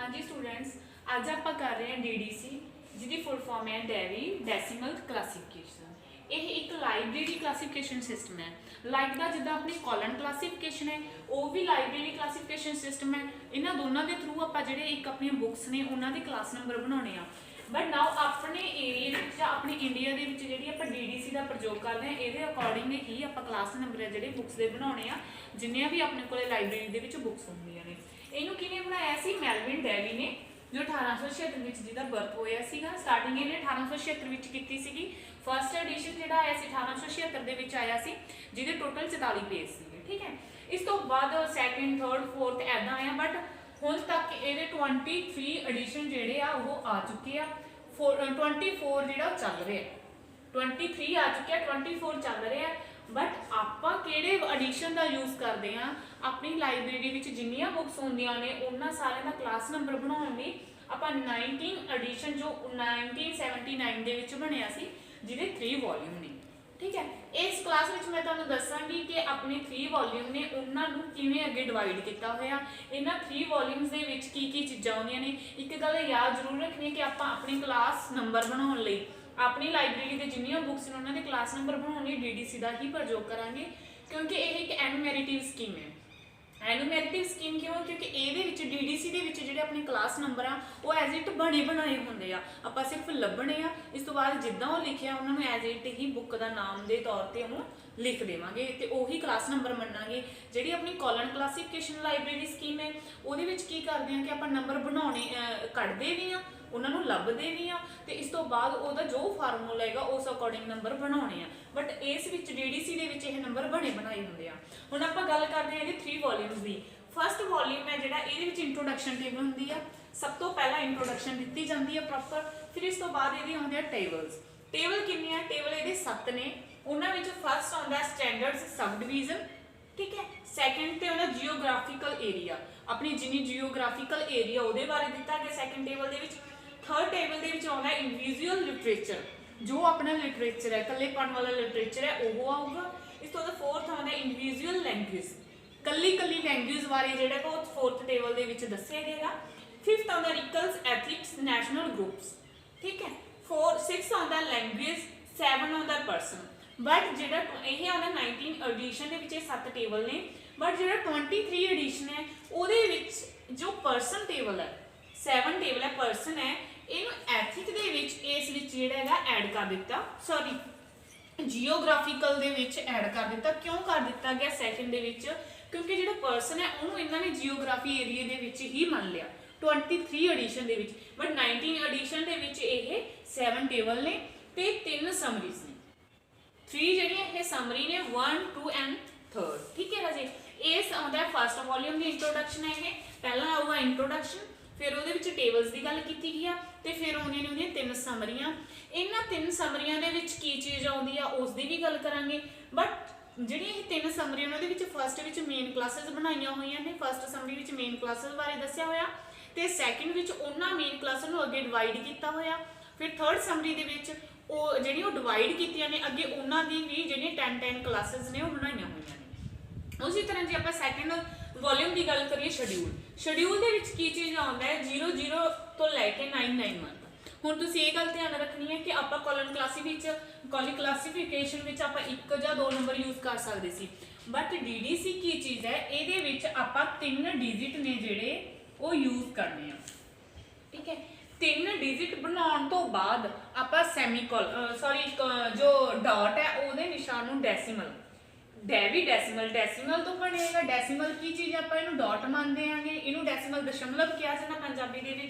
हाँ जी स्टूडेंट्स, अज आप कर रहे हैं DDC जिसकी फुल फॉर्म है डेरी डेसीमल क्लासीफिकेशन। यह एक लाइब्रेरी क्लासीफिकेशन सिस्टम है लाइक दा जिदा अपनी कॉलन क्लासीफिकेशन है वो भी लाइब्रेरी क्लासीफिकेशन सिस्टम है। इन्होंने दोनों के थ्रू आप जो एक अपनी बुक्स ने उन्होंने क्लास नंबर बनाने आ बट नाउ अपने एरिया अपनी इंडिया के जी आप DDC का प्रयोग कर रहे हैं ये अकॉर्डिंग ही आप क्लास नंबर है जोड़े बुक्स के बनाने आ जिन्नियाँ भी अपने को लाइब्रेरी के बुक्स होंगे ने। इनू किने बनाया सी मेलविन डेवी ने जो 1876 में जिसका बर्थ होया सीगा। स्टार्टिंग इन्हें 1876 में की सी। फर्स्ट एडिशन जो आया 1876 के आया सी जिहदे टोटल 44 पेज से। ठीक है, इस तो बाद सैकेंड थर्ड फोर्थ ऐदा आया बट हुण तक ये 23 एडिशन जोड़े आ चुके हैं। 24 जो चल रहा है 23 आ चुके हैं 24 चल रहे हैं बट आपां किहड़े एडिशन का यूज़ करते हैं अपनी लाइब्रेरी में जिन्नियां बुक्स होंदियां ने उन्हां सारियां दा क्लास नंबर बनाउण लई आपां 19 एडिशन जो 1979 दे विच बनिया सी जिहदे 3 वॉल्यूम ने। ठीक है, इस क्लास में मैं तुहानूं दस्सांगी कि अपने 3 वॉल्यूम ने उन्होंने किवें अगे डिवाइड किया होया। इन्हां 3 वॉल्यूम्स दे विच की चीज़ां आउंदियां ने। एक गल याद जरूर रखनी कि आपां अपनी क्लास नंबर बनाउण लई अपनी लाइब्रेरी के जिन्नियां बुक्स ने उन्होंने क्लास नंबर बनाने DDC का ही प्रयोग करांगे क्योंकि यह एक एनुमेरेटिव स्कीम है। एनुमेरेटिव स्कीम क्यों? क्योंकि ये DDC के जोड़े अपने क्लास नंबर आ वो एज इट बने बनाए होंगे आप सिर्फ लभने आ। इस तो बाद जिदा वो लिखिया उन्होंने एज इट ही बुक का नाम के तौर पर उन्होंने लिख देवे तो उही क्लास नंबर मनांगे। जी अपनी कॉलन क्लासीफिकेशन लाइब्रेरी स्कीम है वो की करते हैं कि आप नंबर बनाने कढ़ते भी हाँ उन्होंने लभते भी हाँ तो इस तो बाद वह जो फार्मूला है उस अकॉर्डिंग नंबर बनाने बट इस DDC के नंबर बने बनाए होंगे। हुण आप गल करते हैं 3 वॉल्यूम्स की। फस्ट वॉल्यूम है जोड़ा ये इंट्रोडक्शन टेबल होंगी है। सब तो पहला इंट्रोडक्शन दी जाती है प्रॉपर, फिर इस तो बाद ये आते टेबल्स। टेबल कितने हैं? टेबल ये 7 ने। उन्होंने फस्ट आता स्टैंडर्ड्स सब डिवीजन। ठीक है, सैकेंड तो आता जियोग्राफिकल एरिया अपनी जिनी जियोग्राफिकल एरिया वो बारे दिता गया सैकेंड टेबल के। थर्ड टेबल के आता इंडिविजुअल लिटरेचर जो अपना लिटरेचर है कल्लेपन वाला लिटरेचर है वो आऊगा। इस तो फोर्थ आता इंडिविजुअल लैंग्वेज कली लैंग्वेज बारे जो फोर्थ टेबल के दसिया गया। फिफ्थ आता रिकल्स एथिक्स नैशनल ग्रुप्स। ठीक है, 6 आता लैंग्वेज 7 आता पर्सन। बट जो ये आता 19 एडिशन के 7 टेबल ने बट जो 23 एडिशन है वो जो पर्सन टेबल है 7 टेबल है पर्सन है इनू एथिक के ऐड कर दिता सॉरी जियोग्राफिकल ऐड कर दिता। क्यों कर दिता गया सैकेंड क्योंकि जो पर्सन है उन्होंने इन्होंने जियोग्राफी एरिए के ही मान लिया 23 एडिशन के बट 19 एडिशन के 7 टेबल ने तो 3 समरीज ने 3 जी समरी ने 1 2 एंड 3rd। ठीक है राजे, इस आता है फस्ट वॉल्यूम की इंट्रोडक्शन है। ये पहला आऊगा इंट्रोडक्शन फिर वो टेबल्स की गल की गई है तो फिर आने ने 3 समरियां। इन्होंने 3 समरियां की चीज़ आती है उसकी भी गल करांगे बट जी 3 समरियां वो फस्ट मेन क्लासेस बनाई हुई ने। फस्ट समरी मेन क्लासेस बारे दसिया होया तो सैकेंड उन्होंने मेन क्लासेस अगे डिवाइड किया होया। फिर थर्ड समरी जी डिवाइड की ने अगे उन्होंने भी जी 10 क्लासेस ने बनाई हुई ने। उसी तरह जी आप सैकेंड वॉल्यूम की गल करिए शेड्यूल शेड्यूल की चीज़ आता है 00 तो लैके 991 हुण तुसीं ये गल ध्यान रखनी है कि आप कॉलन क्लासीफिकेशन में आप 1 या 2 नंबर यूज़ कर सकते सी बट DDC की चीज़ है ये आप 3 डिजिट ने जोड़े वो यूज़ करने। ठीक है, 3 डिजिट बनाने तो बाद आप सैमीकोल सॉरी जो डॉट है वो निशान डेसीमल डेवी डेसीमल तो बनेगा। डेसीमल की चीज़ आप डॉट मानते हैं इनू डेसीमल दशमलव किया जाता पंजाबी के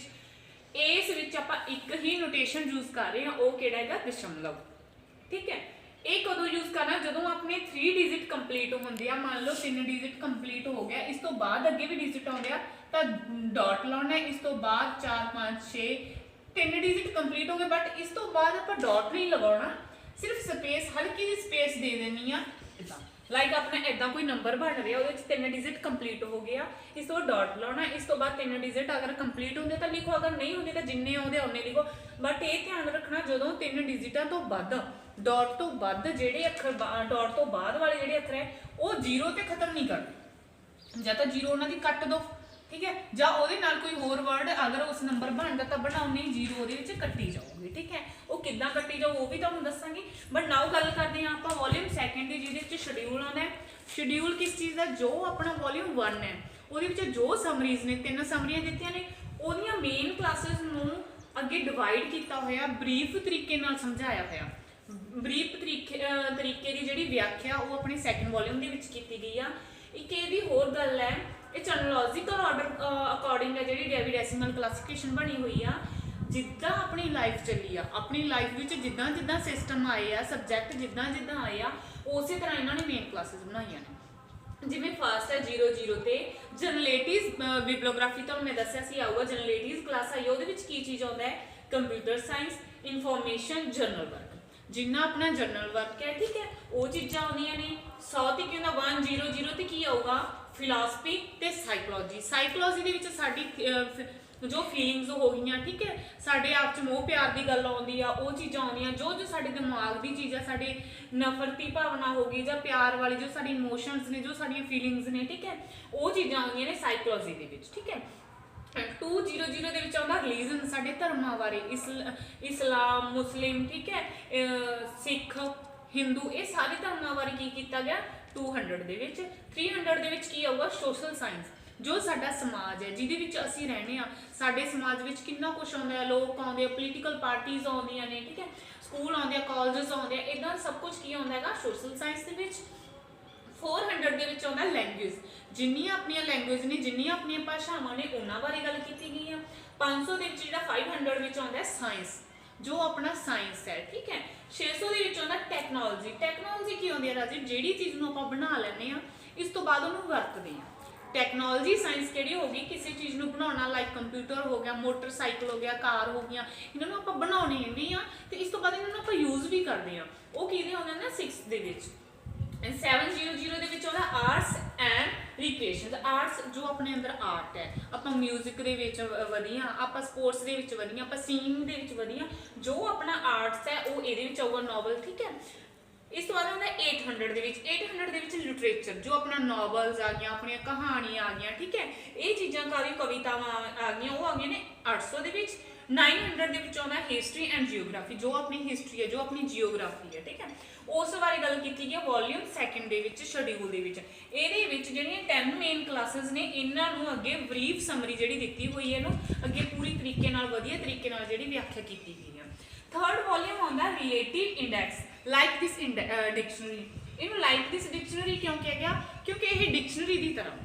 इस आप एक ही नोटेशन यूज़ कर रहे हैं वो कि दशमलव। ठीक है, ये कदों यूज़ करना जो अपने 3 डिजिट कंप्लीट होंगे आ। मान लो 3 डिजिट कंप्लीट हो गया इस तो बाद अगे भी डिजिट आते तो डॉट लाना है। इस तो बाद 4 5 6 3 डिजिट कंप्लीट हो गए बट इस तो बाद आप डॉट नहीं लगाना सिर्फ स्पेस हल्की जी स्पेस दे देनी आ इदा लाइक अपना इदा कोई नंबर बन रहा है वो 3 डिजिट कंप्लीट हो गया इस तो डॉट लाना। इस तो बाद 3 डिजिट अगर कंप्लीट होंगे तो लिखो अगर नहीं होंगे तो जिन्ने आते उन्ने लिखो बट ये ध्यान रखना जो 3 डिजिटों तो बाद डॉट तो बाद जेडे अखर डॉट तो बाद वाले जेडे अखर है वो 0 ते खत्म नहीं करते या तो 0 उन्होंने कट दो ठीक है, ਜਾਂ ਉਹਦੇ ਨਾਲ ਕੋਈ ਹੋਰ ਵਰਡ ਅਗਰ ਉਸ ਨੰਬਰ ਬਣਦਾ ਤਾਂ ਬਣਾਉਣੀ ਜ਼ੀਰੋ ਉਹਦੇ ਵਿੱਚ ਕੱਟੀ ਜਾਊਗੀ। ਠੀਕ ਹੈ, ਉਹ ਕਿੱਦਾਂ ਕੱਟੀ ਜਾਊ ਉਹ ਵੀ ਤੁਹਾਨੂੰ ਦੱਸਾਂਗੀ। ਬਟ ਨਾਓ ਗੱਲ ਕਰਦੇ ਹਾਂ ਆਪਾਂ ਵੋਲਿਊਮ ਸੈਕਿੰਡ ਦੀ, ਜਿਹਦੇ ਵਿੱਚ ਸ਼ਡਿਊਲ ਆਉਂਦਾ ਹੈ। ਸ਼ਡਿਊਲ ਕਿਸ ਚੀਜ਼ ਦਾ? ਜੋ ਆਪਣਾ ਵੋਲਿਊਮ 1 ਹੈ ਉਹਦੇ ਵਿੱਚ ਜੋ ਸਮਰੀਜ਼ ਨੇ, 3 ਸਮਰੀਆਂ ਦਿੱਤੀਆਂ ਨੇ, ਉਹਦੀਆਂ ਮੇਨ ਕਲਾਸਿਸ ਨੂੰ ਅੱਗੇ ਡਿਵਾਈਡ ਕੀਤਾ ਹੋਇਆ, ਬਰੀਫ ਤਰੀਕੇ ਨਾਲ ਸਮਝਾਇਆ ਹੋਇਆ। ਬਰੀਫ ਤਰੀਕੇ ਦੀ ਜਿਹੜੀ ਵਿਆਖਿਆ ਉਹ ਆਪਣੇ ਸੈਕਿੰਡ ਵੋਲਿਊਮ ਦੇ ਵਿੱਚ ਕੀਤੀ ਗਈ ਆ। ਇੱਕ ਇਹਦੀ ਹੋਰ ਗੱਲ ਹੈ, ਇਹ ਚਰਨੋਲੋਜੀਕਲ ਆਰਡਰ ਅਕੋਰਡਿੰਗ ਹੈ ਜਿਹੜੀ ਡੇਵੀ ਡੈਸੀਮਲ ਕਲਾਸੀਫਿਕੇਸ਼ਨ ਬਣੀ ਹੋਈ ਆ। ਜਿੱਦਾਂ ਆਪਣੀ ਲਾਈਫ ਚੱਲੀ ਆ, ਆਪਣੀ ਲਾਈਫ ਵਿੱਚ ਜਿੱਦਾਂ ਜਿੱਦਾਂ ਸਿਸਟਮ ਆਏ ਆ, ਸਬਜੈਕਟ ਜਿੱਦਾਂ ਜਿੱਦਾਂ ਆਏ ਆ, ਉਸੇ ਤਰ੍ਹਾਂ ਇਹਨਾਂ ਨੇ ਮੇਨ ਕਲਾਸਿਸ ਬਣਾਈਆਂ ਨੇ। ਜਿਵੇਂ ਫਸਟ ਹੈ 00 ਤੇ ਜਨਰੇਟਿਵ ਬਿਬਲੀਓਗ੍ਰਾਫੀ, ਤੁਹਾਨੂੰ ਮੈਂ ਦੱਸਿਆ ਸੀ ਆਊਗਾ। ਜਨਰੇਟਿਵ ਕਲਾਸ ਆਈ, ਉਹਦੇ ਵਿੱਚ ਕੀ ਚੀਜ਼ ਆਉਂਦਾ ਹੈ? Computer science, information, general work. ਜਿੰਨਾ ਆਪਣਾ ਜਨਰਲ ਵਰਕ ਹੈ, ਠੀਕ ਹੈ, ਉਹ ਚੀਜ਼ਾਂ ਆਉਂਦੀਆਂ ਨੇ। 100 ਤੇ ਕਿਉਂ 100 ਤੇ ਕੀ ਆਊਗਾ? ਫਿਲਾਸਫੀ ਤੇ ਸਾਈਕੋਲੋਜੀ। ਸਾਈਕੋਲੋਜੀ ਦੇ ਵਿੱਚ ਸਾਡੀ ਜੋ ਫੀਲਿੰਗਸ ਹੋ ਗਈਆਂ, ਠੀਕ ਹੈ, ਸਾਡੇ ਆਪ 'ਚ ਮੋਹ ਪਿਆਰ ਦੀ ਗੱਲ ਆਉਂਦੀ ਆ, ਉਹ ਚੀਜ਼ਾਂ ਆਉਂਦੀਆਂ। ਜੋ ਜੋ ਸਾਡੇ ਦਿਮਾਗ ਦੀ ਚੀਜ਼ ਆ, ਸਾਡੇ ਨਫ਼ਰਤੀ ਭਾਵਨਾ ਹੋ ਗਈ ਜਾਂ ਪਿਆਰ ਵਾਲੀ ਜੋ ਸਾਡੀ ਇਮੋਸ਼ਨਸ ਨੇ, ਜੋ ਸਾਡੀਆਂ ਫੀਲਿੰਗਸ ਨੇ, ਠੀਕ ਹੈ, ਉਹ ਚੀਜ਼ਾਂ ਆਉਂਦੀਆਂ ਨੇ ਸਾਈਕੋਲੋਜੀ ਦੇ ਵਿੱਚ। ਠੀਕ ਹੈ, 200 ਦੇ ਵਿੱਚ ਆਉਂਦਾ ਰਿਲੀਜਨ, ਸਾਡੇ ਧਰਮਾਂ ਬਾਰੇ, ਇਸਲਾਮ, ਮੁਸਲਿਮ, ਠੀਕ ਹੈ, ਸਿੱਖ, ਹਿੰਦੂ, ਇਹ ਸਾਰੇ ਧਰਮਾਂ ਬਾਰੇ ਕੀ ਕੀਤਾ ਗਿਆ 200 ਦੇ ਵਿੱਚ। 300 ਦੇ ਵਿੱਚ ਕੀ ਆਊਗਾ? ਸੋਸ਼ਲ ਸਾਇੰਸ, ਜੋ ਸਾਡਾ ਸਮਾਜ ਹੈ ਜਿਹਦੇ ਵਿੱਚ ਅਸੀਂ ਰਹਿੰਦੇ ਹਾਂ, ਸਾਡੇ ਸਮਾਜ ਵਿੱਚ ਕਿੰਨਾ ਕੁਛ ਆਉਂਦਾ ਹੈ, ਲੋਕ ਆਉਂਦੇ ਆ, ਪੋਲੀਟੀਕਲ ਪਾਰਟੀਆਂ ਆਉਂਦੀਆਂ ਨੇ, ਠੀਕ ਹੈ, ਸਕੂਲ ਆਉਂਦੇ ਆ, ਕਾਲਜਸ ਆਉਂਦੇ ਆ, ਇੱਦਾਂ ਸਭ ਕੁਝ ਕੀ ਆਉਂਦਾ ਹੈਗਾ ਸੋਸ਼ਲ ਸਾਇੰਸ ਦੇ ਵਿੱਚ। 400 ਦੇ ਵਿੱਚ ਆਉਂਦਾ ਲੈਂਗੁਏਜ, ਜਿੰਨੀਆਂ ਆਪਣੀਆਂ ਲੈਂਗੁਏਜ ਨੇ, ਜਿੰਨੀਆਂ ਆਪਣੀਆਂ ਭਾਸ਼ਾਵਾਂ ਨੇ, ਉਹਨਾਂ ਬਾਰੇ ਗੱਲ ਕੀਤੀ ਗਈ ਆ। 500 ਦੇ ਵਿੱਚ ਜਿਹੜਾ 500 ਵਿੱਚ ਆਉਂਦਾ ਸਾਇੰਸ, ਜੋ ਆਪਣਾ ਸਾਇੰਸ ਹੈ। ਠੀਕ ਹੈ, 600 ਦੇ ਵਿੱਚ ਆਉਂਦਾ ਟੈਕਨੋਲੋਜੀ। ਟੈਕਨੋਲੋਜੀ ਕੀ ਹੁੰਦੀ ਹੈ ਰਾਜੇ? ਜਿਹੜੀ ਚੀਜ਼ ਨੂੰ ਆਪਾਂ ਬਣਾ ਲੈਂਦੇ ਆ, ਇਸ ਤੋਂ ਬਾਅਦ ਉਹਨੂੰ ਵਰਤਦੇ ਆ। ਟੈਕਨੋਲੋਜੀ ਸਾਇੰਸ ਕਿਹੜੀ ਹੋ ਗਈ? ਕਿਸੇ ਚੀਜ਼ ਨੂੰ ਬਣਾਉਣਾ, ਲਾਈਕ ਕੰਪਿਊਟਰ ਹੋ ਗਿਆ, ਮੋਟਰਸਾਈਕਲ ਹੋ ਗਿਆ, ਕਾਰ ਹੋ ਗਈਆਂ, ਇਹਨਾਂ ਨੂੰ ਆਪਾਂ ਬਣਾਉਣੇ ਵੀ ਆ ਤੇ ਇਸ ਤੋਂ ਬਾਅਦ ਇਹਨਾਂ ਨੂੰ ਆਪਾਂ ਯੂਜ਼ ਵੀ ਕਰਦੇ ਆ। ਉਹ ਕਿਹਦੇ ਆਉਂਦਾ ਨਾ 6 ਦੇ ਵਿੱਚ। 700 ਦੇ ਵਿੱਚ ਆਉਂਦਾ ਆਰਟਸ ਐਂਡ ਰਿਕ੍ਰੀਏਸ਼ਨ। ਆਰਟਸ ਜੋ ਆਪਣੇ ਅੰਦਰ ਆਰਟ ਹੈ, ਆਪਾਂ ਮਿਊਜ਼ਿਕ ਦੇ ਵਿੱਚ ਵਧੀਆ, ਆਪਾਂ ਸਪੋਰਟਸ ਦੇ ਵਿੱਚ ਵਧੀਆ, ਆਪਾਂ ਸਿੰਗਿੰਗ ਦੇ ਵਿੱਚ ਵਧੀਆ, ਜੋ ਆਪਣਾ ਆਰਟਸ ਹੈ ਉਹ ਇਹਦੇ ਵਿੱਚ ਆਊਗਾ ਨਾਵਲ। ਠੀਕ ਹੈ, ਇਸ ਤੋਂ ਬਾਅਦ ਆਉਂਦਾ 800 ਦੇ ਵਿੱਚ। 800 ਦੇ ਵਿੱਚ ਲਿਟਰੇਚਰ, ਜੋ ਆਪਣਾ ਨਾਵਲਸ ਆ ਗਈਆਂ, ਆਪਣੀਆਂ ਕਹਾਣੀਆਂ ਆ ਗਈਆਂ, ਠੀਕ ਹੈ, ਇਹ ਚੀਜ਼ਾਂ ਕਾਫੀ ਕਵਿਤਾਵਾਂ ਆ ਗਈਆਂ, ਉਹ ਆ ਗਈਆਂ ਨੇ 800 ਦੇ ਵਿੱਚ। 900 ਦੇ ਵਿੱਚ ਆਉਂਦਾ ਹਿਸਟਰੀ ਐਂਡ ਜੀਓਗ੍ਰਾਫੀ, ਜੋ ਆਪਣੀ ਹਿਸਟਰੀ ਹੈ, ਜੋ ਆਪਣੀ ਜੀਓਗ੍ਰਾਫੀ ਹੈ। ਠੀਕ ਹੈ, ਉਸ ਬਾਰੇ ਗੱਲ ਕੀਤੀ ਗਈ ਵੋਲਿਊਮ ਸੈਕਿੰਡ ਦੇ ਵਿੱਚ, ਸ਼ਡਿਊਲ ਦੇ ਵਿੱਚ। ਇਹਦੇ ਵਿੱਚ ਜਿਹੜੀਆਂ 10 ਮੇਨ ਕਲਾਸਿਸ ਨੇ, ਇਹਨਾਂ ਨੂੰ ਅੱਗੇ ਬਰੀਫ ਸਮਰੀ ਜਿਹੜੀ ਦਿੱਤੀ ਹੋਈ ਹੈ, ਇਹਨੂੰ ਅੱਗੇ ਪੂਰੀ ਤਰੀਕੇ ਨਾਲ, ਵਧੀਆ ਤਰੀਕੇ ਨਾਲ ਜਿਹੜੀ ਵਿਆਖਿਆ ਕੀਤੀ ਗਈ ਹੈ। ਥਰਡ ਵੋਲਿਊਮ ਆਉਂਦਾ relative index, like this dictionary. ਇਹਨੂੰ ਲਾਈਕ ਦਿਸ ਡਿਕਸ਼ਨਰੀ ਕਿਉਂ ਕਿਹਾ ਗਿਆ? ਕਿਉਂਕਿ ਇਹ ਡਿਕਸ਼ਨਰੀ ਦੀ ਤਰ੍ਹਾਂ,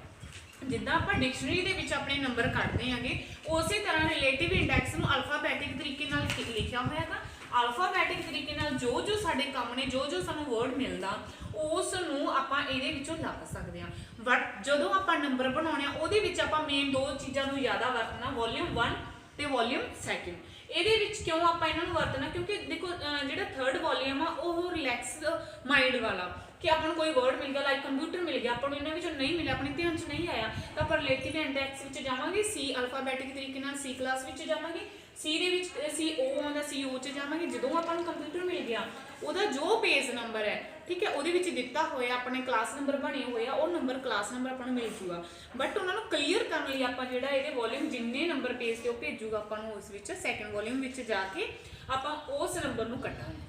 ਜਿੱਦਾਂ ਆਪਾਂ ਡਿਕਸ਼ਨਰੀ ਦੇ ਵਿੱਚ ਆਪਣੇ ਨੰਬਰ ਕੱਢਦੇ ਆਂਗੇ, ਉਸੇ ਤਰ੍ਹਾਂ ਰਿਲੇਟਿਵ ਇੰਡੈਕਸ ਨੂੰ ਅਲਫਾਬੈਟਿਕ ਤਰੀਕੇ ਨਾਲ ਲਿਖਿਆ ਹੋਇਆ ਹੈਗਾ। ਅਲਫਾਬੈਟਿਕ ਤਰੀਕੇ ਨਾਲ ਜੋ ਜੋ ਸਾਡੇ ਕੰਮ ਨੇ, ਜੋ ਜੋ ਸਾਨੂੰ ਵਰਡ ਮਿਲਦਾ, ਉਸ ਨੂੰ ਆਪਾਂ ਇਹਦੇ ਵਿੱਚੋਂ ਲੱਭ ਸਕਦੇ ਹਾਂ। ਬਟ ਜਦੋਂ ਆਪਾਂ ਨੰਬਰ ਬਣਾਉਣੇ ਆ, ਉਹਦੇ ਵਿੱਚ ਆਪਾਂ ਮੇਨ 2 ਚੀਜ਼ਾਂ ਨੂੰ ਜ਼ਿਆਦਾ ਵਰਤਣਾ, ਵੋਲਿਊਮ 1 ਤੇ ਵੋਲਿਊਮ ਸੈਕਿੰਡ। ਇਹਦੇ ਵਿੱਚ ਕਿਉਂ ਆਪਾਂ ਇਹਨਾਂ ਨੂੰ ਵਰਤਣਾ? ਕਿਉਂਕਿ ਦੇਖੋ ਜਿਹੜਾ ਥਰਡ ਵੋਲਿਊਮ ਆ ਉਹ ਰਿਲੈਕਸ ਮਾਈਂਡ ਵਾਲਾ, ਕਿ ਆਪਾਂ ਨੂੰ ਕੋਈ ਵਰਡ ਮਿਲ ਗਿਆ, ਲਾਈਕ ਕੰਪਿਊਟਰ ਮਿਲ ਗਿਆ, ਆਪਾਂ ਨੂੰ ਇਹਨਾਂ ਵਿੱਚੋਂ ਨਹੀਂ ਮਿਲਿਆ, ਆਪਣੇ ਧਿਆਨ 'ਚ ਨਹੀਂ ਆਇਆ, ਤਾਂ ਆਪਾਂ ਰਿਲੇਟਿਵ ਇੰਡੈਕਸ ਵਿੱਚ ਜਾਵਾਂਗੇ, ਸੀ ਅਲਫਾਬੈਟਿਕ ਤਰੀਕੇ ਨਾਲ ਸੀ ਕਲਾਸ ਵਿੱਚ ਜਾਵਾਂਗੇ, ਸੀ ਦੇ ਵਿੱਚ CO ਆਉਂਦਾ, CO 'ਚ ਜਾਵਾਂਗੇ। ਜਦੋਂ ਆਪਾਂ ਨੂੰ ਕੰਪਿਊਟਰ ਮਿਲ ਗਿਆ, ਉਹਦਾ ਜੋ ਪੇਜ ਨੰਬਰ ਹੈ, ਠੀਕ ਹੈ, ਉਹਦੇ ਵਿੱਚ ਦਿੱਤਾ ਹੋਇਆ ਆਪਣੇ ਕਲਾਸ ਨੰਬਰ ਬਣੇ ਹੋਏ ਆ, ਉਹ ਨੰਬਰ ਕਲਾਸ ਨੰਬਰ ਆਪਾਂ ਨੂੰ ਮਿਲ ਜੂਗਾ। ਬਟ ਉਹਨਾਂ ਨੂੰ ਕਲੀਅਰ ਕਰਨ ਲਈ ਆਪਾਂ ਜਿਹੜਾ ਇਹਦੇ ਵੋਲਿਊਮ ਜਿੰਨੇ ਨੰਬਰ ਪੇਜ ਤੇ ਉਹ ਭੇਜੂਗਾ ਆਪਾਂ ਨੂੰ, ਉਸ ਵਿੱਚ ਸੈਕਿੰਡ ਵੋਲਿਊਮ ਵਿੱਚ ਜਾ ਕੇ ਆਪਾਂ ਉਸ ਨੰਬਰ ਨੂੰ ਕੱਢਾਂਗੇ।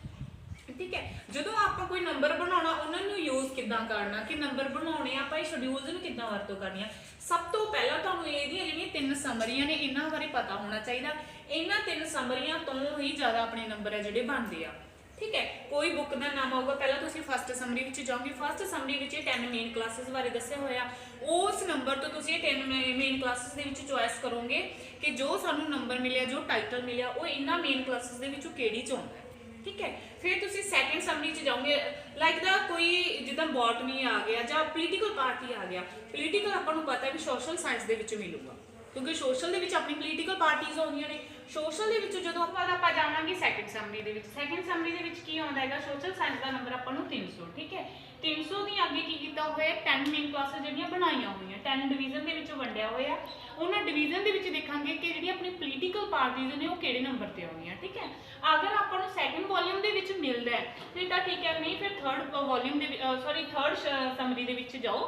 ਠੀਕ ਹੈ, ਜਦੋਂ ਆਪਾਂ ਕੋਈ ਨੰਬਰ ਬਣਾਉਣਾ, ਉਹਨਾਂ ਨੂੰ ਯੂਜ਼ ਕਿੱਦਾਂ ਕਰਨਾ, ਕਿ ਨੰਬਰ ਬਣਾਉਣੇ ਆਪਾਂ ਇਹ ਸ਼ਡਿਊਲਸ ਨੂੰ ਕਿੱਦਾਂ ਵਰਤੋਂ ਕਰਨੀ ਆ। ਸਭ ਤੋਂ ਪਹਿਲਾਂ ਤੁਹਾਨੂੰ ਇਹਦੀਆਂ ਜਿਹੜੀਆਂ 3 ਸਮਰੀਆਂ ਨੇ, ਇਹਨਾਂ ਬਾਰੇ ਪਤਾ ਹੋਣਾ ਚਾਹੀਦਾ। ਇਹਨਾਂ 3 ਸਮਰੀਆਂ ਤੋਂ ਹੀ ਜ਼ਿਆਦਾ ਆਪਣੇ ਨੰਬਰ ਹੈ ਜਿਹੜੇ ਬਣਦੇ ਆ। ਠੀਕ ਹੈ, ਕੋਈ ਬੁੱਕ ਦਾ ਨਾਮ ਆਊਗਾ, ਪਹਿਲਾਂ ਤੁਸੀਂ ਫਸਟ ਸਮਰੀ ਵਿੱਚ ਜਾਓਗੇ। ਫਸਟ ਸਮਰੀ ਵਿੱਚ ਇਹ 10 ਮੇਨ ਕਲਾਸਿਸ ਬਾਰੇ ਦੱਸਿਆ ਹੋਇਆ, ਉਸ ਨੰਬਰ ਤੋਂ ਤੁਸੀਂ ਇਹ 10 ਮੇਨ ਕਲਾਸਿਸ ਦੇ ਵਿੱਚ ਚੋਇਸ ਕਰੋਗੇ ਕਿ ਜੋ ਸਾਨੂੰ ਨੰਬਰ ਮਿਲਿਆ, ਜੋ ਟਾਈਟਲ ਮਿਲਿਆ, ਉਹ ਇਹਨਾਂ ਮੇਨ ਕਲਾਸਿਸ ਦੇ ਵਿੱਚੋਂ ਕਿਹੜੀ 'ਚ ਆਉਂਦਾ। ਠੀਕ ਹੈ, ਫਿਰ ਤੁਸੀਂ ਸੈਕਿੰਡ ਸਮਰੀ 'ਚ ਜਾਓਗੇ, ਲਾਈਕ ਦਾ ਕੋਈ ਜਿੱਦਾਂ ਬੋਟਨੀ ਆ ਗਿਆ ਜਾਂ ਪੋਲੀਟੀਕਲ ਪਾਰਟੀ ਆ ਗਿਆ। ਪੋਲੀਟੀਕਲ ਆਪਾਂ ਨੂੰ ਪਤਾ ਵੀ ਸੋਸ਼ਲ ਸਾਇੰਸ ਦੇ ਵਿੱਚ ਮਿਲੂਗਾ, ਕਿਉਂਕਿ ਸੋਸ਼ਲ ਦੇ ਵਿੱਚ ਆਪਣੀ ਪੋਲੀਟੀਕਲ ਪਾਰਟੀਆਂ ਆਉਂਦੀਆਂ ਨੇ। ਸੋਸ਼ਲ ਦੇ ਵਿੱਚ ਜਦੋਂ ਆਪਾਂ ਜਾਵਾਂਗੇ ਸੈਕਿੰਡ ਸਮਰੀ ਦੇ ਵਿੱਚ, ਸੈਕਿੰਡ ਸਮਰੀ ਦੇ ਵਿੱਚ ਕੀ ਆਉਂਦਾ ਹੈਗਾ? ਸੋਸ਼ਲ ਸਾਇੰਸ ਦਾ ਨੰਬਰ ਆਪਾਂ ਨੂੰ 300। ਠੀਕ ਹੈ, 300 ਦੀ ਅੱਗੇ ਕੀ ਕੀਤਾ ਹੋਇਆ? 10 ਮੇਨ ਕਲਾਸਾਂ ਜਿਹੜੀਆਂ ਬਣਾਈਆਂ ਹੋਈਆਂ, 10 ਡਿਵੀਜ਼ਨ ਦੇ ਵਿੱਚ ਵੰਡਿਆ ਹੋਇਆ। ਉਹਨਾਂ ਡਿਵੀਜ਼ਨ ਦੇ ਵਿੱਚ ਦੇਖਾਂਗੇ ਕਿ ਜਿਹੜੀ ਆਪਣੀ ਪੋਲੀਟੀਕਲ ਪਾਰਟੀਜ਼ ਨੇ ਉਹ ਕਿਹੜੇ ਨੰਬਰ ਤੇ ਆਉਂਦੀਆਂ। ਠੀਕ ਹੈ, ਅਗਰ ਆਪਾਂ ਨੂੰ ਸੈਕਿੰਡ ਵੋਲਿਊਮ ਦੇ ਵਿੱਚ ਮਿਲਦਾ ਹੈ ਫਿਰ ਤਾਂ ਠੀਕ ਹੈ, ਨਹੀਂ ਫਿਰ ਥਰਡ ਸਮਰੀ ਦੇ ਵਿੱਚ ਜਾਓ,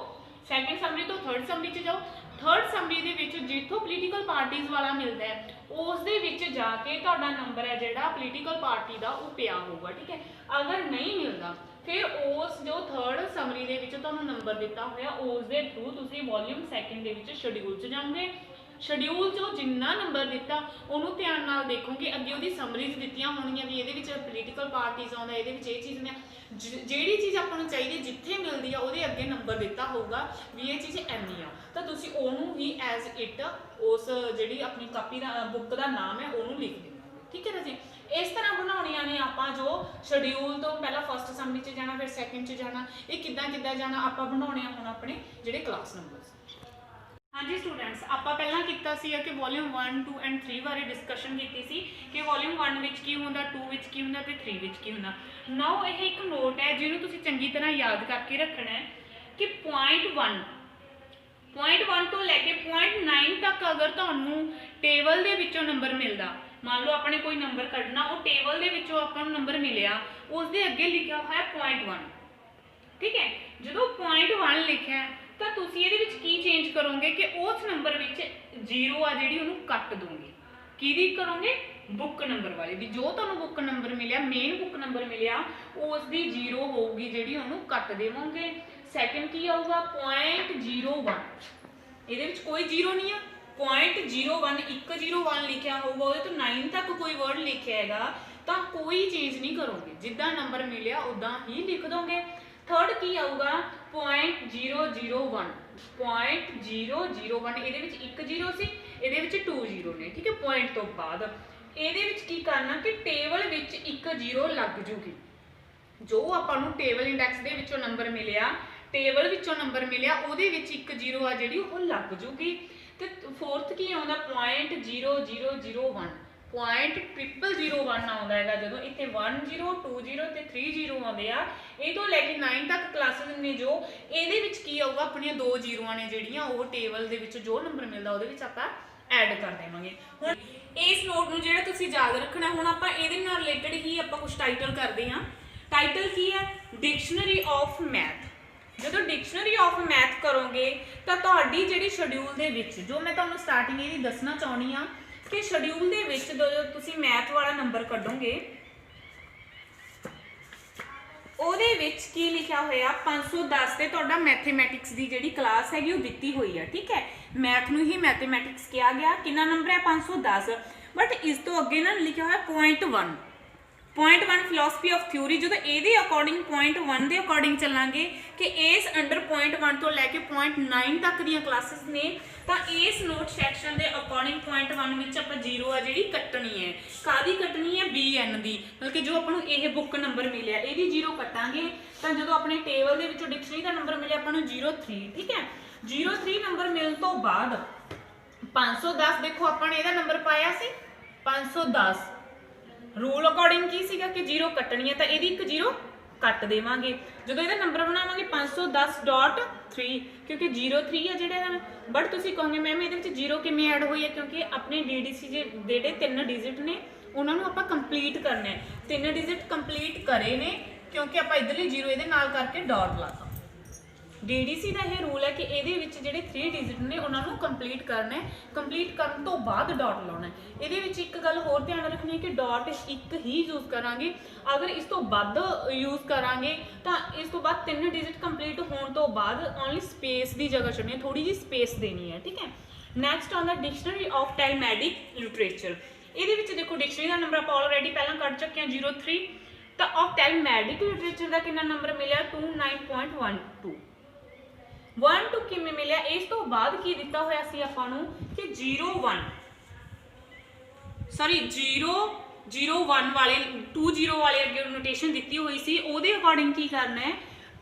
ਸੈਕਿੰਡ ਸਮਰੀ ਤੋਂ ਥਰਡ ਸਮਰੀ 'ਚ ਜਾਓ। थर्ड समरी ਦੇ ਵਿੱਚ ਜਿੱਥੋਂ ਪੋਲੀਟੀਕਲ ਪਾਰਟੀਜ਼ ਵਾਲਾ ਮਿਲਦਾ ਹੈ ਉਸ ਦੇ ਵਿੱਚ ਜਾ ਕੇ ਤੁਹਾਡਾ ਨੰਬਰ ਹੈ ਜਿਹੜਾ ਪੋਲੀਟੀਕਲ ਪਾਰਟੀ ਦਾ ਉਹ ਪਿਆ ਹੋਊਗਾ। ਠੀਕ ਹੈ, ਅਗਰ ਨਹੀਂ ਮਿਲਦਾ ਫਿਰ ਉਸ ਜੋ ਥਰਡ ਸਮਰੀ ਦੇ ਵਿੱਚ ਤੁਹਾਨੂੰ ਨੰਬਰ ਦਿੱਤਾ ਹੋਇਆ ਉਸ ਦੇ ਥਰੂ ਤੁਸੀਂ ਵੋਲਿਊਮ ਸੈਕਿੰਡ ਦੇ ਵਿੱਚ ਸ਼ਡਿਊਲ 'ਚ ਜਾਓਗੇ। ਸ਼ਡਿਊਲ 'ਚੋਂ ਜਿੰਨਾ ਨੰਬਰ ਦਿੱਤਾ ਉਹਨੂੰ ਧਿਆਨ ਨਾਲ ਦੇਖੋਗੇ, ਅੱਗੇ ਉਹਦੀ ਸਮਰੀਜ਼ ਦਿੱਤੀਆਂ ਹੋਣਗੀਆਂ ਵੀ ਇਹਦੇ ਵਿੱਚ ਪੋਲੀਟੀਕਲ ਪਾਰਟੀਜ਼ ਆਉਂਦਾ, ਇਹਦੇ ਵਿੱਚ ਇਹ ਚੀਜ਼ ਨੇ, ਜਿਹੜੀ ਚੀਜ਼ ਆਪਾਂ ਨੂੰ ਚਾਹੀਦੀ ਜਿੱਥੇ ਮਿਲਦੀ ਆ ਉਹਦੇ ਅੱਗੇ ਨੰਬਰ ਦਿੱਤਾ ਹੋਊਗਾ ਵੀ ਇਹ ਚੀਜ਼ ਇੰਨੀ ਆ, ਤਾਂ ਤੁਸੀਂ ਉਹਨੂੰ ਹੀ ਐਜ਼ ਇਟ ਉਸ ਜਿਹੜੀ ਆਪਣੀ ਕਾਪੀ ਦਾ ਬੁੱਕ ਦਾ ਨਾਮ ਹੈ ਉਹਨੂੰ ਲਿਖ ਦੇਣਾ। ਠੀਕ ਹੈ ਰਾਜੇ, ਇਸ ਤਰ੍ਹਾਂ ਬਣਾਉਣੀਆਂ ਨੇ ਆਪਾਂ ਜੋ ਸ਼ਡਿਊਲ ਤੋਂ ਪਹਿਲਾਂ ਫਸਟ ਸਮਰੀ 'ਚ ਜਾਣਾ ਫਿਰ ਸੈਕਿੰਡ 'ਚ ਜਾਣਾ, ਇਹ ਕਿੱਦਾਂ ਜਾਣਾ ਆਪਾਂ ਬਣਾਉਣੇ ਆ ਹੁਣ ਆਪਣੇ ਜਿਹੜੇ ਕਲਾਸ ਨੰਬਰਸ। ਹਾਂਜੀ ਸਟੂਡੈਂਟਸ, ਆਪਾਂ ਪਹਿਲਾਂ ਕੀਤਾ ਸੀ ਕਿ ਵੋਲਿਊਮ 1 2 ਐਂਡ 3 ਬਾਰੇ ਡਿਸਕਸ਼ਨ ਕੀਤੀ ਸੀ ਕਿ ਵੋਲਿਊਮ 1 ਵਿੱਚ ਕੀ ਹੁੰਦਾ, 2 ਵਿੱਚ ਕੀ ਹੁੰਦਾ ਤੇ 3 ਵਿੱਚ ਕੀ ਹੁੰਦਾ। ਨਾਓ ਇਹ ਇੱਕ ਨੋਟ ਹੈ ਜਿਹਨੂੰ ਤੁਸੀਂ ਚੰਗੀ ਤਰ੍ਹਾਂ ਯਾਦ ਕਰਕੇ ਰੱਖਣਾ ਹੈ ਕਿ ਪੁਆਇੰਟ 1 ਤੋਂ ਲੈ ਕੇ ਪੁਆਇੰਟ 9 ਤੱਕ ਅਗਰ ਤੁਹਾਨੂੰ ਟੇਬਲ ਦੇ ਵਿੱਚੋਂ ਨੰਬਰ ਮਿਲਦਾ, ਮੰਨ ਲਓ ਆਪਣੇ ਕੋਈ ਨੰਬਰ ਕੱਢਣਾ, ਉਹ ਟੇਬਲ ਦੇ ਵਿੱਚੋਂ ਆਪਾਂ ਨੂੰ ਨੰਬਰ ਮਿਲਿਆ, ਉਸ ਦੇ ਅੱਗੇ ਲਿਖਿਆ ਹੋਇਆ ਪੁਆਇੰਟ 1। ਠੀਕ ਹੈ, ਜਦੋਂ ਪੁਆਇੰਟ 1 ਲਿਖਿਆ ਤਾਂ ਤੁਸੀਂ ਇਹਦੇ ਵਿੱਚ ਕੀ ਚੇਂਜ ਕਰੋਗੇ ਕਿ ਉਸ ਨੰਬਰ ਵਿੱਚ 0 ਆ ਜਿਹੜੀ ਉਹਨੂੰ ਕੱਟ ਦੋਗੇ। ਕਿਹਦੀ ਕਰੋਗੇ? ਬੁੱਕ ਨੰਬਰ ਵਾਲੀ ਦੀ। ਜੋ ਤੁਹਾਨੂੰ ਬੁੱਕ ਨੰਬਰ ਮਿਲਿਆ, ਮੇਨ ਬੁੱਕ ਨੰਬਰ ਮਿਲਿਆ, ਉਸ ਦੀ 0 ਹੋਊਗੀ ਜਿਹੜੀ ਉਹਨੂੰ ਕੱਟ ਦੇਵਾਂਗੇ। ਸੈਕਿੰਡ ਕੀ ਆਊਗਾ? 0.01, ਇਹਦੇ ਵਿੱਚ ਕੋਈ 0 ਨਹੀਂ ਆ, 0.01 101 ਲਿਖਿਆ ਹੋਊਗਾ, ਉਹਦੇ ਤੋਂ 9 ਤੱਕ ਕੋਈ ਵਰਡ ਲਿਖਿਆ ਹੈਗਾ ਤਾਂ ਕੋਈ ਚੇਂਜ ਨਹੀਂ ਕਰੋਗੇ, ਜਿੱਦਾਂ ਨੰਬਰ ਮਿਲਿਆ ਉਦਾਂ ਹੀ ਲਿਖ ਦੋਗੇ। थर्ड की आऊगा 0.001, 0.001, ਇਹਦੇ ਵਿੱਚ 1 0 ਸੀ, ਇਹਦੇ ਵਿੱਚ 2 0 ਨੇ। ਠੀਕ ਹੈ, ਪੁਆਇੰਟ ਤੋਂ ਬਾਅਦ ਇਹਦੇ ਵਿੱਚ ਕੀ ਕਰਨਾ ਕਿ ਟੇਬਲ ਵਿੱਚ 1 0 ਲੱਗ ਜੂਗੀ। ਜੋ ਆਪਾਂ ਨੂੰ ਟੇਬਲ ਇੰਡੈਕਸ ਦੇ ਵਿੱਚੋਂ ਨੰਬਰ ਮਿਲਿਆ, ਟੇਬਲ ਵਿੱਚੋਂ ਨੰਬਰ ਮਿਲਿਆ, ਉਹਦੇ ਵਿੱਚ 1 0 ਆ ਜਿਹੜੀ ਉਹ ਲੱਗ ਜੂਗੀ। ਤੇ ਫੋਰਥ ਕੀ ਆਉਂਦਾ 0.0001, 0.001 ਆਉਂਦਾ ਹੈਗਾ ਜਦੋਂ ਇੱਥੇ 1 0 2 0 ਤੇ 3 0 ਆਉਂਦੇ ਆ। ਇਹ ਤੋਂ ਲੈ ਕੇ 9 ਤੱਕ ਕਲਾਸਿਸ ਨੇ ਜੋ ਇਹਦੇ ਵਿੱਚ ਕੀ ਆਊਗਾ ਆਪਣੀਆਂ 2 ਜ਼ੀਰੋਆਂ ਨੇ ਜਿਹੜੀਆਂ ਉਹ ਟੇਬਲ ਦੇ ਵਿੱਚ ਜੋ ਨੰਬਰ ਮਿਲਦਾ ਉਹਦੇ ਵਿੱਚ ਆਪਾਂ ਐਡ ਕਰ ਦੇਵਾਂਗੇ। ਹੁਣ ਇਸ ਨੋਟ ਨੂੰ ਜਿਹੜਾ ਤੁਸੀਂ ਯਾਦ ਰੱਖਣਾ, ਹੁਣ ਆਪਾਂ ਇਹਦੇ ਨਾਲ ਰਿਲੇਟਡ ਹੀ ਆਪਾਂ ਕੁਝ ਟਾਈਟਲ ਕਰਦੇ ਹਾਂ। ਟਾਈਟਲ ਕੀ ਹੈ? Dictionary of math. ਜਦੋਂ ਡਿਕਸ਼ਨਰੀ ਆਫ ਮੈਥ ਕਰੋਗੇ ਤਾਂ ਤੁਹਾਡੀ ਜਿਹੜੀ ਸ਼ਡਿਊਲ ਦੇ ਵਿੱਚ ਜੋ ਮੈਂ ਤੁਹਾਨੂੰ ਸਟਾਰਟਿੰਗ ਇਹਦੀ ਦੱਸਣਾ ਚਾਹੁੰਦੀ ਹਾਂ ਕਿ ਸ਼ਡਿਊਲ ਦੇ ਵਿੱਚ ਜਦੋਂ ਤੁਸੀਂ ਮੈਥ ਵਾਲਾ ਨੰਬਰ ਕੱਢੋਗੇ ਉਹਦੇ ਵਿੱਚ ਕੀ ਲਿਖਿਆ ਹੋਇਆ 510 ਤੇ ਤੁਹਾਡਾ ਮੈਥਮੈਟਿਕਸ ਦੀ ਜਿਹੜੀ ਕਲਾਸ ਹੈਗੀ ਉਹ ਦਿੱਤੀ ਹੋਈ ਹੈ। ਠੀਕ ਹੈ, ਮੈਥ ਨੂੰ ਹੀ ਮੈਥਮੈਟਿਕਸ ਕਿਹਾ ਗਿਆ। ਕਿੰਨਾ ਨੰਬਰ ਹੈ? 510। ਬਟ ਇਸ ਤੋਂ ਅੱਗੇ ਨਾ ਲਿਖਿਆ ਹੋਇਆ ਪੁਆਇੰਟ 1 ਫਿਲਾਸਫੀ ਆਫ ਥਿਊਰੀ। ਜਦੋਂ ਇਹਦੇ ਅਕੋਰਡਿੰਗ ਪੁਆਇੰਟ 1 ਦੇ ਅਕੋਰਡਿੰਗ ਚੱਲਾਂਗੇ ਕਿ ਇਸ ਅੰਡਰ ਪੁਆਇੰਟ 1 ਤੋਂ ਲੈ ਕੇ ਪੁਆਇੰਟ 9 ਤੱਕ ਦੀਆਂ ਕਲਾਸਿਸ ਨੇ ਤਾਂ ਇਸ ਨੋਟ ਸੈਕਸ਼ਨ ਦੇ ਅਕੋਰਡਿੰਗ ਪੁਆਇੰਟ 1 ਵਿੱਚ ਆਪਾਂ 0 ਆ ਜਿਹੜੀ ਕੱਟਣੀ ਹੈ। ਕਾਹਦੀ ਕੱਟਣੀ ਹੈ? BN ਦੀ, ਮਤਲਬ ਕਿ ਜੋ ਆਪਾਂ ਨੂੰ ਇਹ ਬੁੱਕ ਨੰਬਰ ਮਿਲਿਆ ਇਹਦੀ 0 ਕੱਟਾਂਗੇ ਤਾਂ ਜਦੋਂ ਆਪਣੇ ਟੇਬਲ ਦੇ ਵਿੱਚੋਂ ਡਿਕਸ਼ਨਰੀ ਦਾ ਨੰਬਰ ਮਿਲਿਆ ਆਪਾਂ ਨੂੰ 03। ਠੀਕ ਹੈ, 03 ਨੰਬਰ ਮਿਲਣ ਤੋਂ ਬਾਅਦ 510 ਦੇਖੋ ਆਪਾਂ ਨੇ ਇਹਦਾ ਨੰਬਰ ਪਾਇਆ ਸੀ 510। रूल अकॉर्डिंग की सीगा कि 0 कटनी है तो ये 1 0 कट देवांगे। जो ये नंबर बनावांगे 510.3 क्योंकि 03 है जोड़ा। बट तुम कहोगे मैम ये 0 किमें ऐड हुई है क्योंकि अपने DDC जोड़े 3 डिजिट ने उन्होंने आप कंप्लीट करने 3 डिजिट कंप्लीट करे ने क्योंकि आप इधरली 0 ये करके डॉट लाता। DDC का यह रूल है कि ये जोड़े 3 डिजिट ने उन्होंने कंप्लीट करना है। कंप्लीट करने तो बाद डॉट लाना है। ये एक गल होर ध्यान रखनी है कि डॉट एक ही यूज़ करांगे। अगर इस तो बाद यूज़ करांगे तो इस तो बाद 3 डिजिट कंप्लीट होने तो बाद ओनली स्पेस की जगह छड्डनी है, थोड़ी जी स्पेस देनी है। ठीक है, next on the dictionary of Talmudic literature. ये देखो डिक्शनरी का नंबर आप ऑलरेडी पहला कट चुके हैं 03। तो ऑफ टैलमैडिक लिटरेचर का कितना नंबर मिला 29.12। 1 2 किमें मिलिया। इस तो बाद की दिता होया सी आपां नूं कि 0 1 वाले 2 0 वाले अगे नोटेशन दी हुई सी ओदे अकॉर्डिंग की करना है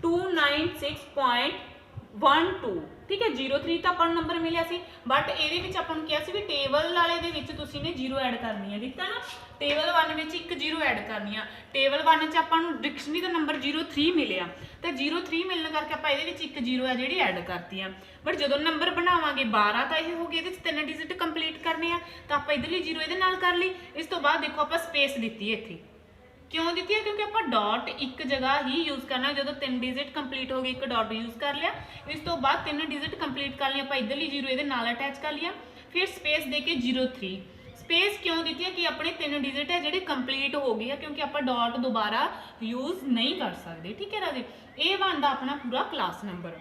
296.12। ठीक है, 03 तो अपन नंबर मिलिया सी बट ये अपन कहा सी भी टेबल वाले दे विच तुसीं ने 0 ऐड करनी है। दिता ना टेबल 1 में 1 0 ऐड करनी है। टेबल 1 च आपां नूं डिक्शनरी का नंबर 03 मिलिया तो 03 मिलने करके आप ये 1 0 है जी ऐड करती है। बट जो नंबर बनावांगे 12 तो यह हो गया, ये 3 डिजिट कंप्लीट करने हैं तो आप इधरली 0 ये कर ली। इस तो बाद देखो आप स्पेस दी इत्थे क्यों दी है? क्योंकि आप डॉट एक जगह ही यूज़ करना। जो 3 डिजिट कंप्लीट हो गए, एक डॉट यूज़ कर लिया, इस तो बाद 3 डिजिट कंप्लीट कर लिया, आप इधरली जीरो ये अटैच कर लिया, फिर स्पेस दे के 03। स्पेस क्यों दी है? कि अपने 3 डिजिट है ਜਿਹੜੇ कंप्लीट हो गए है, क्योंकि आप डॉट दोबारा यूज़ नहीं कर सकते। ठीक है राजे, ये बनता अपना पूरा क्लास नंबर।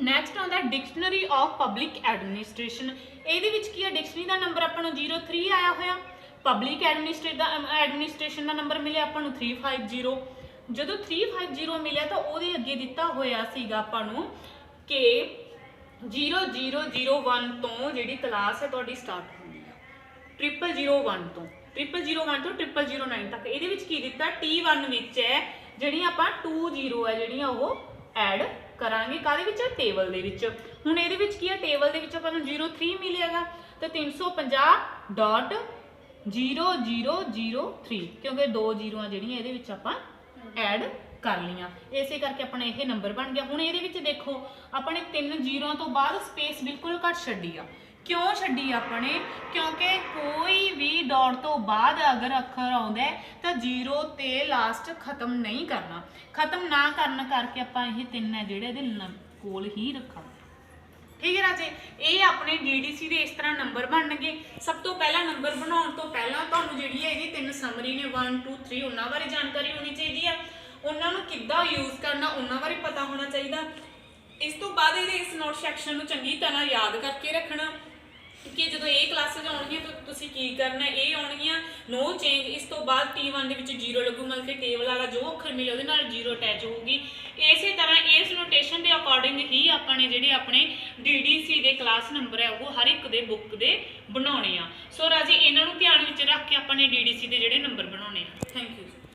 नैक्सट आता डिक्शनरी ऑफ पब्लिक एडमिनिस्ट्रेशन। ये की है? डिक्शनरी का नंबर अपन 03 आया होया, पब्लिक एडमिनिस्ट्रेशन का नंबर मिले अपन 350। जो 350 मिले तो वो अगे दिता होया सीगा अपन कि 0001 तो जी क्लास है तो स्टार्ट होनी है, 0001 तो 0001 तो 0009 तक। ये की दिता T1 है जी आप 20 है जी वो ऐड करांगे काहदे टेबल दे विच। हुण इहदे विच की है? टेबल दे विच आपां नूं 03 मिलेगा तो 350.0003 क्योंकि 2 जीरो जिहड़ियां इहदे विच आपां ऐड कर लियां, इसे करके अपना यह नंबर बन गया। हुण इहदे विच देखो अपने 3 जीरो तो बाद स्पेस बिल्कुल घट छड्डी आ। क्यों छड्डी अपने? क्योंकि कोई भी डॉट तो बाद अगर अखर आउंदा है तो जीरो ते लास्ट खत्म नहीं करना, खत्म ना करन करके आपां ये 3 है जिहड़े इहदे कोल ही रखा। ठीक है राजे, ये अपने DDC के इस तरह नंबर बन गए। सब तो पहला नंबर बनाने तो पहला तुहानूं जिहड़ी है इहदी 3 समरी ने 1 2 3 उन्हां बारे जानकारी होनी चाहिए है, उन्होंने किद्दां यूज़ करना उन्होंने बारे पता होना चाहिए। इस तो बाद इस नोट सैक्शन में चंगी तरह याद करके रखना कि जो ये क्लासेज आउणगियां तो तुसीं की करना, ये आउणगियां नो चेंज। इस तो बाद T1 के जीरो लगू, मतलब कि टेबल वाला जो अखर मिले वो जीरो अटैच होगी। इस तरह इस नोटेशन के अकॉर्डिंग ही अपने जिहड़े अपने DDC के क्लास नंबर है वो हर एक दे बुक के बनाने आ। सो राजे इन्हों ध्यान में रख के अपने DDC के जिहड़े नंबर बनाने। Thank you.